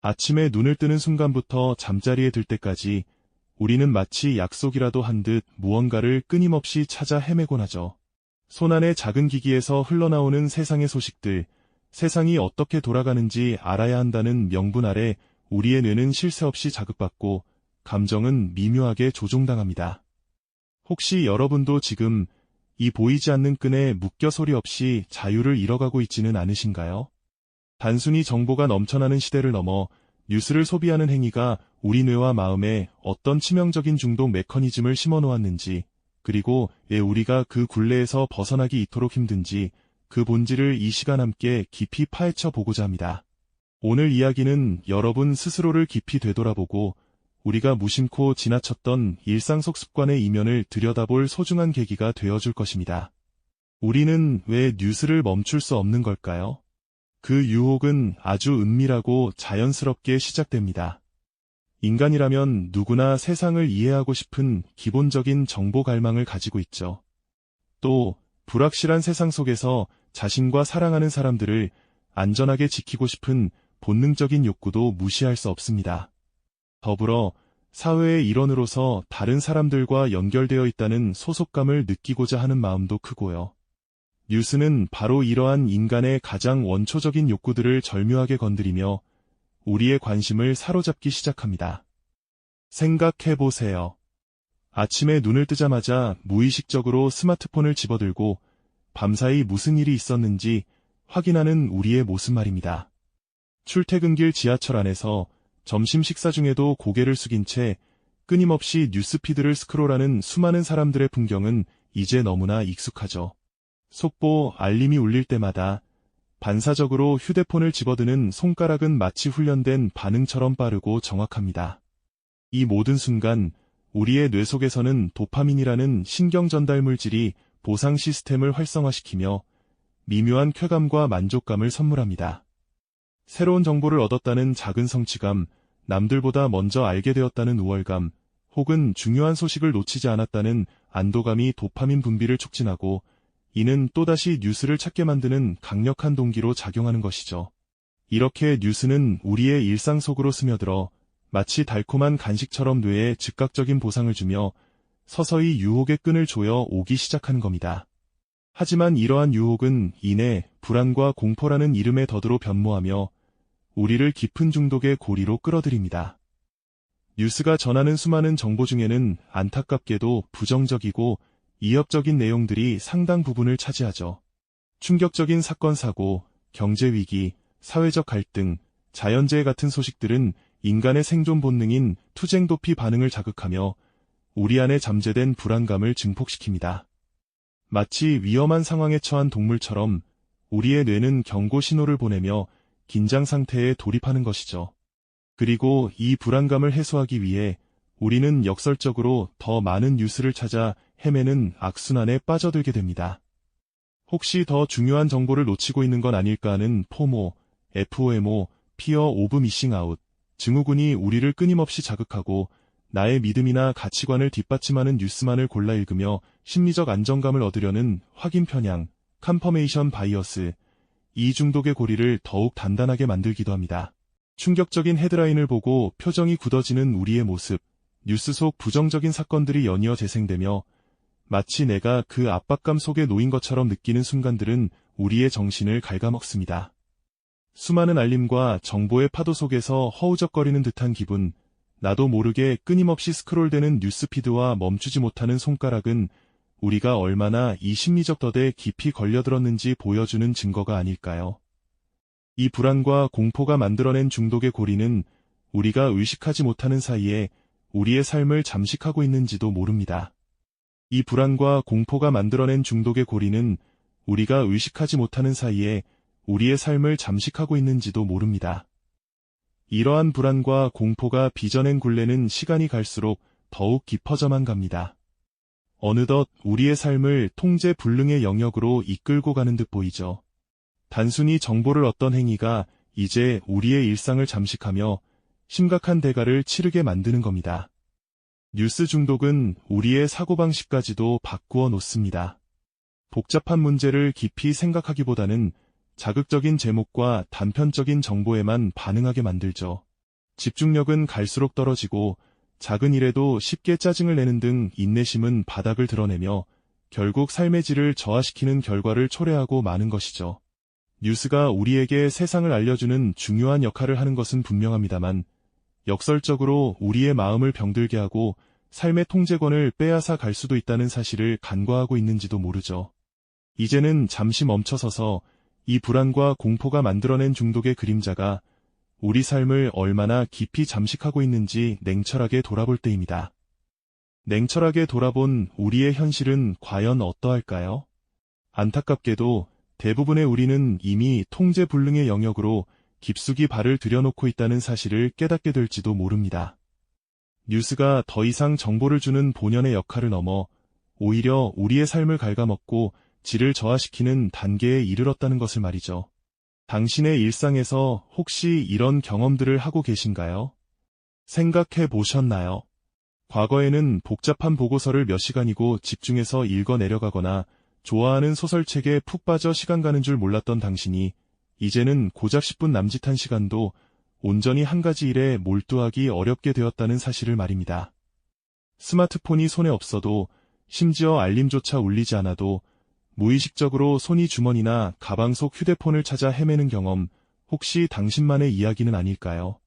아침에 눈을 뜨는 순간부터 잠자리에 들 때까지 우리는 마치 약속이라도 한 듯 무언가를 끊임없이 찾아 헤매곤 하죠. 손안의 작은 기기에서 흘러나오는 세상의 소식들, 세상이 어떻게 돌아가는지 알아야 한다는 명분 아래 우리의 뇌는 쉴 새 없이 자극받고 감정은 미묘하게 조종당합니다. 혹시 여러분도 지금 이 보이지 않는 끈에 묶여 소리 없이 자유를 잃어가고 있지는 않으신가요? 단순히 정보가 넘쳐나는 시대를 넘어 뉴스를 소비하는 행위가 우리 뇌와 마음에 어떤 치명적인 중독 메커니즘을 심어놓았는지, 그리고 왜 우리가 그 굴레에서 벗어나기 이토록 힘든지 그 본질을 이 시간 함께 깊이 파헤쳐 보고자 합니다. 오늘 이야기는 여러분 스스로를 깊이 되돌아보고 우리가 무심코 지나쳤던 일상 속 습관의 이면을 들여다볼 소중한 계기가 되어줄 것입니다. 우리는 왜 뉴스를 멈출 수 없는 걸까요? 그 유혹은 아주 은밀하고 자연스럽게 시작됩니다. 인간이라면 누구나 세상을 이해하고 싶은 기본적인 정보 갈망을 가지고 있죠. 또 불확실한 세상 속에서 자신과 사랑하는 사람들을 안전하게 지키고 싶은 본능적인 욕구도 무시할 수 없습니다. 더불어 사회의 일원으로서 다른 사람들과 연결되어 있다는 소속감을 느끼고자 하는 마음도 크고요. 뉴스는 바로 이러한 인간의 가장 원초적인 욕구들을 절묘하게 건드리며 우리의 관심을 사로잡기 시작합니다. 생각해보세요. 아침에 눈을 뜨자마자 무의식적으로 스마트폰을 집어들고 밤사이 무슨 일이 있었는지 확인하는 우리의 모습 말입니다. 출퇴근길 지하철 안에서 점심 식사 중에도 고개를 숙인 채 끊임없이 뉴스피드를 스크롤하는 수많은 사람들의 풍경은 이제 너무나 익숙하죠. 속보 알림이 울릴 때마다 반사적으로 휴대폰을 집어드는 손가락은 마치 훈련된 반응처럼 빠르고 정확합니다. 이 모든 순간 우리의 뇌 속에서는 도파민이라는 신경 전달 물질이 보상 시스템을 활성화시키며 미묘한 쾌감과 만족감을 선물합니다. 새로운 정보를 얻었다는 작은 성취감, 남들보다 먼저 알게 되었다는 우월감, 혹은 중요한 소식을 놓치지 않았다는 안도감이 도파민 분비를 촉진하고 이는 또다시 뉴스를 찾게 만드는 강력한 동기로 작용하는 것이죠. 이렇게 뉴스는 우리의 일상 속으로 스며들어 마치 달콤한 간식처럼 뇌에 즉각적인 보상을 주며 서서히 유혹의 끈을 조여 오기 시작하는 겁니다. 하지만 이러한 유혹은 이내 불안과 공포라는 이름의 덫으로 변모하며 우리를 깊은 중독의 고리로 끌어들입니다. 뉴스가 전하는 수많은 정보 중에는 안타깝게도 부정적이고 이협적인 내용들이 상당 부분을 차지하죠. 충격적인 사건 사고, 경제 위기, 사회적 갈등, 자연재해 같은 소식들은 인간의 생존 본능인 투쟁 도피 반응을 자극하며 우리 안에 잠재된 불안감을 증폭시킵니다. 마치 위험한 상황에 처한 동물처럼 우리의 뇌는 경고 신호를 보내며 긴장 상태에 돌입하는 것이죠. 그리고 이 불안감을 해소하기 위해 우리는 역설적으로 더 많은 뉴스를 찾아 헤매는 악순환에 빠져들게 됩니다. 혹시 더 중요한 정보를 놓치고 있는 건 아닐까 하는 포모, FOMO, Fear of Missing Out 증후군이 우리를 끊임없이 자극하고 나의 믿음이나 가치관을 뒷받침하는 뉴스만을 골라 읽으며 심리적 안정감을 얻으려는 확인 편향, confirmation bias, 이 중독의 고리를 더욱 단단하게 만들기도 합니다. 충격적인 헤드라인을 보고 표정이 굳어지는 우리의 모습, 뉴스 속 부정적인 사건들이 연이어 재생되며 마치 내가 그 압박감 속에 놓인 것처럼 느끼는 순간들은 우리의 정신을 갉아먹습니다. 수많은 알림과 정보의 파도 속에서 허우적거리는 듯한 기분, 나도 모르게 끊임없이 스크롤되는 뉴스피드와 멈추지 못하는 손가락은 우리가 얼마나 이 심리적 덫에 깊이 걸려들었는지 보여주는 증거가 아닐까요? 이 불안과 공포가 만들어낸 중독의 고리는 우리가 의식하지 못하는 사이에 우리의 삶을 잠식하고 있는지도 모릅니다. 이 불안과 공포가 만들어낸 중독의 고리는 우리가 의식하지 못하는 사이에 우리의 삶을 잠식하고 있는지도 모릅니다. 이러한 불안과 공포가 빚어낸 굴레는 시간이 갈수록 더욱 깊어져만 갑니다. 어느덧 우리의 삶을 통제 불능의 영역으로 이끌고 가는 듯 보이죠. 단순히 정보를 얻던 행위가 이제 우리의 일상을 잠식하며 심각한 대가를 치르게 만드는 겁니다. 뉴스 중독은 우리의 사고방식까지도 바꾸어 놓습니다. 복잡한 문제를 깊이 생각하기보다는 자극적인 제목과 단편적인 정보에만 반응하게 만들죠. 집중력은 갈수록 떨어지고 작은 일에도 쉽게 짜증을 내는 등 인내심은 바닥을 드러내며 결국 삶의 질을 저하시키는 결과를 초래하고 마는 것이죠. 뉴스가 우리에게 세상을 알려주는 중요한 역할을 하는 것은 분명합니다만 역설적으로 우리의 마음을 병들게 하고 삶의 통제권을 빼앗아 갈 수도 있다는 사실을 간과하고 있는지도 모르죠. 이제는 잠시 멈춰서서 이 불안과 공포가 만들어낸 중독의 그림자가 우리 삶을 얼마나 깊이 잠식하고 있는지 냉철하게 돌아볼 때입니다. 냉철하게 돌아본 우리의 현실은 과연 어떠할까요? 안타깝게도 대부분의 우리는 이미 통제불능의 영역으로 깊숙이 발을 들여놓고 있다는 사실을 깨닫게 될지도 모릅니다. 뉴스가 더 이상 정보를 주는 본연의 역할을 넘어 오히려 우리의 삶을 갉아먹고 질을 저하시키는 단계에 이르렀다는 것을 말이죠. 당신의 일상에서 혹시 이런 경험들을 하고 계신가요? 생각해 보셨나요? 과거에는 복잡한 보고서를 몇 시간이고 집중해서 읽어 내려가거나 좋아하는 소설책에 푹 빠져 시간 가는 줄 몰랐던 당신이 이제는 고작 10분 남짓한 시간도 온전히 한 가지 일에 몰두하기 어렵게 되었다는 사실을 말입니다. 스마트폰이 손에 없어도 심지어 알림조차 울리지 않아도 무의식적으로 손이 주머니나 가방 속 휴대폰을 찾아 헤매는 경험, 혹시 당신만의 이야기는 아닐까요?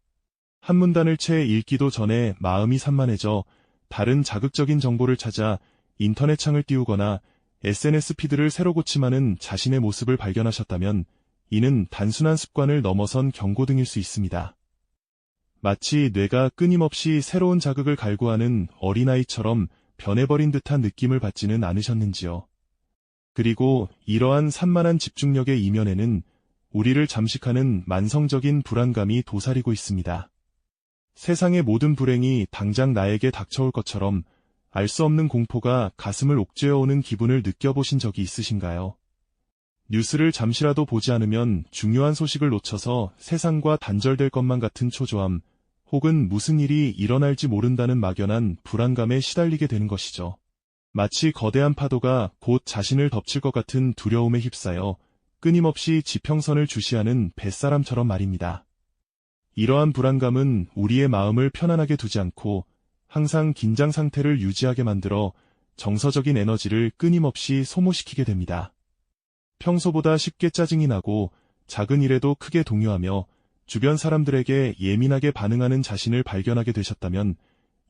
한 문단을 채 읽기도 전에 마음이 산만해져 다른 자극적인 정보를 찾아 인터넷 창을 띄우거나 SNS 피드를 새로 고침하는 자신의 모습을 발견하셨다면 이는 단순한 습관을 넘어선 경고등일 수 있습니다. 마치 뇌가 끊임없이 새로운 자극을 갈구하는 어린아이처럼 변해버린 듯한 느낌을 받지는 않으셨는지요. 그리고 이러한 산만한 집중력의 이면에는 우리를 잠식하는 만성적인 불안감이 도사리고 있습니다. 세상의 모든 불행이 당장 나에게 닥쳐올 것처럼 알 수 없는 공포가 가슴을 옥죄어오는 기분을 느껴보신 적이 있으신가요? 뉴스를 잠시라도 보지 않으면 중요한 소식을 놓쳐서 세상과 단절될 것만 같은 초조함, 혹은 무슨 일이 일어날지 모른다는 막연한 불안감에 시달리게 되는 것이죠. 마치 거대한 파도가 곧 자신을 덮칠 것 같은 두려움에 휩싸여 끊임없이 지평선을 주시하는 뱃사람처럼 말입니다. 이러한 불안감은 우리의 마음을 편안하게 두지 않고 항상 긴장 상태를 유지하게 만들어 정서적인 에너지를 끊임없이 소모시키게 됩니다. 평소보다 쉽게 짜증이 나고 작은 일에도 크게 동요하며 주변 사람들에게 예민하게 반응하는 자신을 발견하게 되셨다면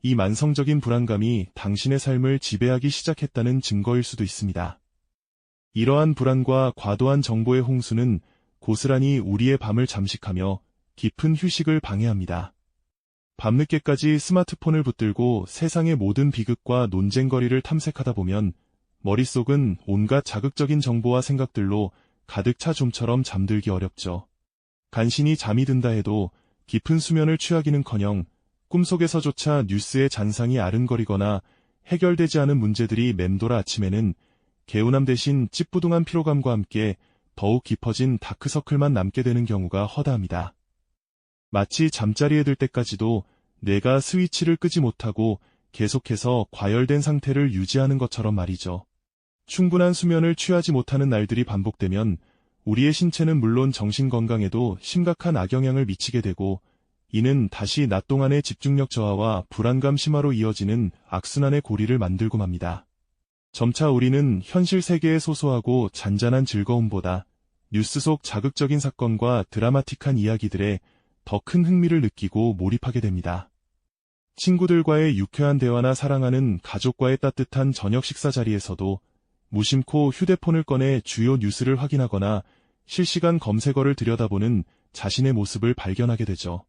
이 만성적인 불안감이 당신의 삶을 지배하기 시작했다는 증거일 수도 있습니다. 이러한 불안과 과도한 정보의 홍수는 고스란히 우리의 밤을 잠식하며 깊은 휴식을 방해합니다. 밤늦게까지 스마트폰을 붙들고 세상의 모든 비극과 논쟁거리를 탐색하다 보면 머릿속은 온갖 자극적인 정보와 생각들로 가득 차 좀처럼 잠들기 어렵죠. 간신히 잠이 든다 해도 깊은 수면을 취하기는커녕 꿈속에서조차 뉴스의 잔상이 아른거리거나 해결되지 않은 문제들이 맴돌아 아침에는 개운함 대신 찌뿌둥한 피로감과 함께 더욱 깊어진 다크서클만 남게 되는 경우가 허다합니다. 마치 잠자리에 들 때까지도 뇌가 스위치를 끄지 못하고 계속해서 과열된 상태를 유지하는 것처럼 말이죠. 충분한 수면을 취하지 못하는 날들이 반복되면 우리의 신체는 물론 정신 건강에도 심각한 악영향을 미치게 되고 이는 다시 낮 동안의 집중력 저하와 불안감 심화로 이어지는 악순환의 고리를 만들고 맙니다. 점차 우리는 현실 세계의 소소하고 잔잔한 즐거움보다 뉴스 속 자극적인 사건과 드라마틱한 이야기들에 더 큰 흥미를 느끼고 몰입하게 됩니다. 친구들과의 유쾌한 대화나 사랑하는 가족과의 따뜻한 저녁 식사 자리에서도 무심코 휴대폰을 꺼내 주요 뉴스를 확인하거나 실시간 검색어를 들여다보는 자신의 모습을 발견하게 되죠.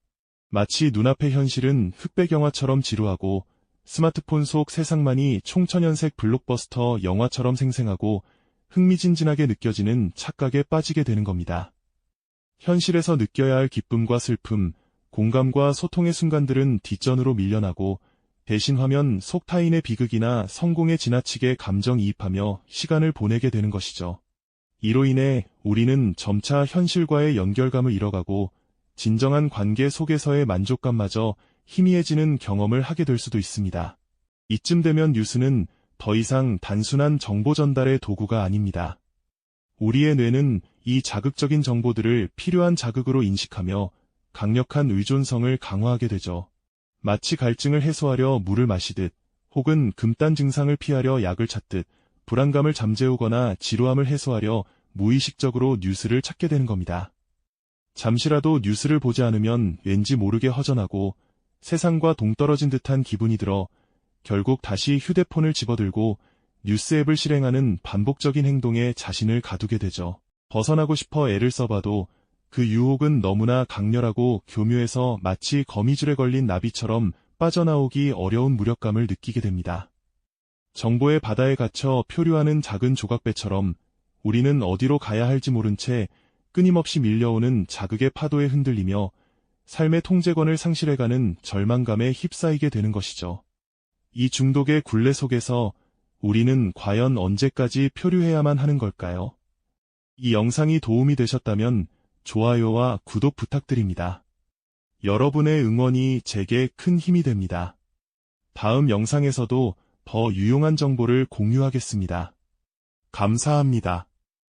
마치 눈앞의 현실은 흑백 영화처럼 지루하고 스마트폰 속 세상만이 총천연색 블록버스터 영화처럼 생생하고 흥미진진하게 느껴지는 착각에 빠지게 되는 겁니다. 현실에서 느껴야 할 기쁨과 슬픔, 공감과 소통의 순간들은 뒷전으로 밀려나고 대신 화면 속 타인의 비극이나 성공에 지나치게 감정이입하며 시간을 보내게 되는 것이죠. 이로 인해 우리는 점차 현실과의 연결감을 잃어가고 진정한 관계 속에서의 만족감마저 희미해지는 경험을 하게 될 수도 있습니다. 이쯤 되면 뉴스는 더 이상 단순한 정보 전달의 도구가 아닙니다. 우리의 뇌는 이 자극적인 정보들을 필요한 자극으로 인식하며 강력한 의존성을 강화하게 되죠. 마치 갈증을 해소하려 물을 마시듯, 혹은 금단 증상을 피하려 약을 찾듯, 불안감을 잠재우거나 지루함을 해소하려 무의식적으로 뉴스를 찾게 되는 겁니다. 잠시라도 뉴스를 보지 않으면 왠지 모르게 허전하고 세상과 동떨어진 듯한 기분이 들어 결국 다시 휴대폰을 집어들고 뉴스 앱을 실행하는 반복적인 행동에 자신을 가두게 되죠. 벗어나고 싶어 애를 써봐도 그 유혹은 너무나 강렬하고 교묘해서 마치 거미줄에 걸린 나비처럼 빠져나오기 어려운 무력감을 느끼게 됩니다. 정보의 바다에 갇혀 표류하는 작은 조각배처럼 우리는 어디로 가야 할지 모른 채 끊임없이 밀려오는 자극의 파도에 흔들리며 삶의 통제권을 상실해가는 절망감에 휩싸이게 되는 것이죠. 이 중독의 굴레 속에서 우리는 과연 언제까지 표류해야만 하는 걸까요? 이 영상이 도움이 되셨다면 좋아요와 구독 부탁드립니다. 여러분의 응원이 제게 큰 힘이 됩니다. 다음 영상에서도 더 유용한 정보를 공유하겠습니다. 감사합니다.